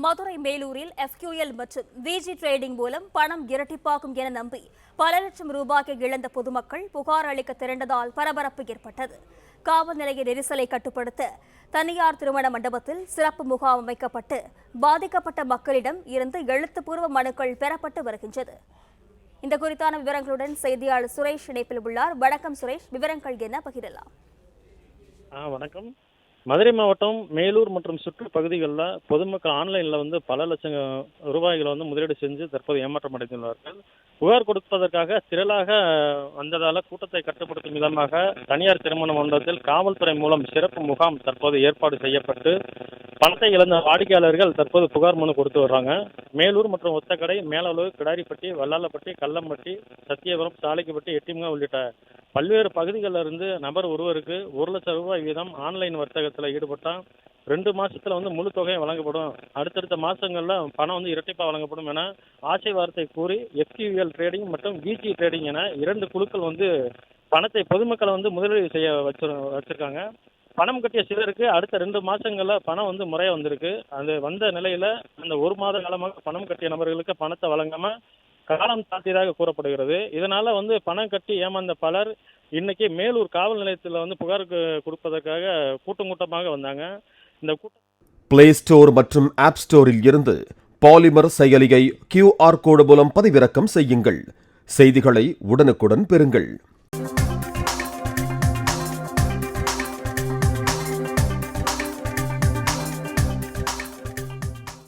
Madurai மேலூரில் FQL மற்றும் VG trading மூலம் பணம் இரட்டிப்பாகும் என நம்பி பல லட்சம் ரூபாயை இழந்த பொதுமக்கள் புகார் அளிக்க திரண்டதால் பரபரப்பு ஏற்பட்டது. காவல் நிலைய நெரிசலை கட்டுப்படுத்த தனியார் திருமண மண்டபத்தில் சிறப்பு முகாம் அமைக்கப்பட்டு பாதிக்கப்பட்ட மக்களிடம் இருந்து எழுத்துப்பூர்வ மனுக்கள் பெறப்பட்டு வருகின்றது. இந்த குறித்தான விவரங்களுடன் செய்தியாளர் சுரேஷ் இணைப்பில் உள்ளார். வணக்கம் சுரேஷ், விவரங்கள் என்ன பகிரலாம்? வணக்கம். மதுரை மாவட்டம் மேலூர் மற்றும் சுற்று பகுதிகளில் பொதுமக்கள் ஆன்லைனில் பல லட்சம் ரூபாய்களை முதலீடு செஞ்சு தற்போது ஏமாற்றம் அடைந்துள்ளார்கள். புகார் கொடுப்பதற்காக திரளாக வந்ததால் கூட்டத்தை கட்டுப்படுத்தும் விதமாக தனியார் திருமண மண்டபத்தில் காவல்துறை மூலம் சிறப்பு முகாம் தற்போது ஏற்பாடு செய்யப்பட்டு பணத்தை இழந்த வாடிக்கையாளர்கள் தற்போது புகார் மனு கொடுத்து வர்றாங்க. மேலூர் மற்றும் ஒத்தக்கடை, மேலூர், கிடாரிப்பட்டி, வல்லாளப்பட்டி, கல்லம்பட்டி, சத்தியபுரம், சாலைக்குப்பட்டி, எட்டிமுகா உள்ளிட்ட பல்வேறு பகுதிகளில் இருந்து நபர் ஒருவருக்கு 1 லட்சம் ரூபாய் வீதம் ஆன்லைன் வர்த்தகத்தில் ஈடுபட்டால் 2 மாசத்துல முழு தொகையை வழங்கப்படும், அடுத்தடுத்த மாசங்கள்ல பணம் இரட்டிப்பா வழங்கப்படும் என ஆசை வார்த்தை கூறி FQL ட்ரேடிங் மற்றும் VG ட்ரேடிங் என 2 குழுக்கள் பணத்தை பொதுமக்களை முதலீடு செய்ய வச்சிருக்காங்க. பணம் கட்டிய சிலருக்கு அடுத்த 2 மாசங்கள்ல பணம் முறையா வந்திருக்கு. அது வந்த நிலையில அந்த 1 மாத காலமாக பணம் கட்டிய நபர்களுக்கு பணத்தை வழங்காம காலம் தாழ்த்தியதாக கூறப்படுகிறது. இதனால பணம் கட்டி ஏமாந்த பலர் இன்னைக்கு மேலூர் காவல் நிலையத்தில் புகார் கொடுப்பதற்காக கூட்டமாக வந்தாங்க. இந்த பிளே ஸ்டோர் மற்றும் ஆப் ஸ்டோரில் இருந்து பாலிமர் செயலியை QR கோடு மூலம் பதிவிறக்கம் செய்யுங்கள். செய்திகளை உடனுக்குடன் பெறுங்கள்.